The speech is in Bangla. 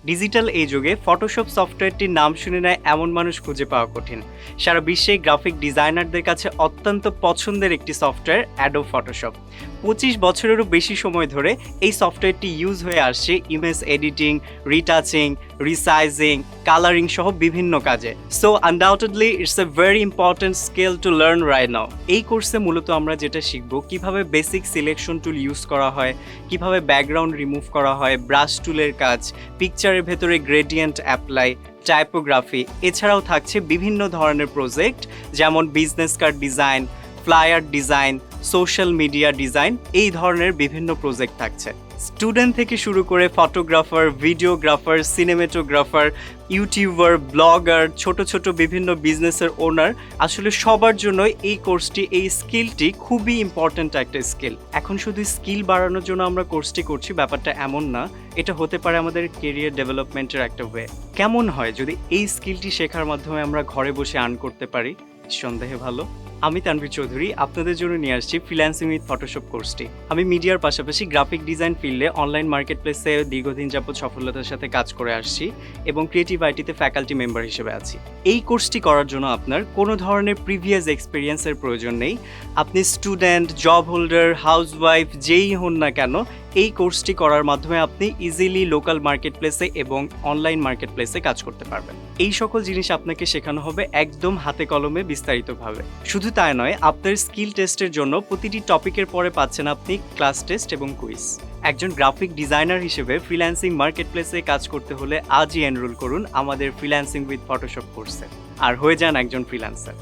ডিজিটাল এই যুগে ফটোশপ সফটওয়্যারটির নাম শুনে নেয় এমন মানুষ খুঁজে পাওয়া কঠিন। সারা বিশ্বে গ্রাফিক ডিজাইনারদের কাছে অত্যন্ত পছন্দের একটি সফটওয়্যার অ্যাডোব ফটোশপ। 25 বছরেরও বেশি সময় ধরে এই সফটওয়্যারটি ইউজ হয়ে আসছে image editing, retouching, resizing, colouring সহ বিভিন্ন কাজে। So undoubtedly it's a very important skill to learn right now. এই কোর্সে মূলত আমরা যেটা শিখব, কিভাবে বেসিক সিলেকশন টুল ইউজ করা হয়, কিভাবে ব্যাকগ্রাউন্ড রিমুভ করা হয়, ব্রাশ টুলের কাজ, পিকচারের ভেতরে গ্রেডিয়েন্ট অ্যাপ্লাই, টাইপোগ্রাফি। এছাড়াও থাকছে বিভিন্ন ধরনের প্রজেক্ট, যেমন business card design, flyer design, social media design, এই ধরনের বিভিন্ন প্রজেক্ট থাকছে। স্টুডেন্ট থেকে শুরু করে ফটোগ্রাফার, ভিডিওগ্রাফার, সিনেমেটোগ্রাফার, ইউটিউবার, ব্লগার, ছোট ছোট বিভিন্ন বিজনেসের ওনার, আসলে সবার জন্যই এই কোর্সটি, এই স্কিলটি খুবই ইম্পর্ট্যান্ট একটা স্কিল। এখন শুধু স্কিল বাড়ানোর জন্য আমরা কোর্সটি করছি, ব্যাপারটা এমন না। এটা হতে পারে আমাদের কেরিয়ার ডেভেলপমেন্টের একটা ওয়ে। কেমন হয় যদি এই স্কিলটি শেখার মাধ্যমে আমরা ঘরে বসে আর্ন করতে পারি? সন্দেহে ভালো। আমি তানভীর চৌধুরী আপনাদের জন্য নিয়ে আসছি ফ্রিল্যান্সিং উইথ ফটোশপ কোর্সটি। আমি মিডিয়ার পাশাপাশি গ্রাফিক ডিজাইন ফিল্ডে অনলাইন মার্কেট প্লেসে দীর্ঘদিন যাবত সফলতার সাথে কাজ করে আসছি এবং ক্রিয়েটিভ আইটিতে ফ্যাকাল্টি মেম্বার হিসেবে আছি। এই কোর্সটি করার জন্য আপনার কোনো ধরনের প্রিভিয়াস এক্সপিরিয়েন্সের প্রয়োজন নেই। আপনি স্টুডেন্ট, জব হোল্ডার, হাউসওয়াইফ, যেই হন না কেন, এই কোর্সটি করার মাধ্যমে আপনি ইজিলি লোকাল মার্কেট প্লেসে এবং অনলাইন মার্কেট প্লেসে কাজ করতে পারবেন। এই সকল জিনিস আপনাকে শেখানো হবে একদম হাতে কলমে বিস্তারিতভাবে। শুধু তাই নয়, আপনার স্কিল টেস্টের জন্য প্রতিটি টপিকের পরে পাচ্ছেন আপনি ক্লাস টেস্ট এবং কুইজ। একজন গ্রাফিক ডিজাইনার হিসেবে ফ্রিল্যান্সিং মার্কেট প্লেসে কাজ করতে হলে আজই এনরোল করুন আমাদের ফ্রিল্যান্সিং উইথ ফটোশপ কোর্সে, আর হয়ে যান একজন ফ্রিল্যান্সার।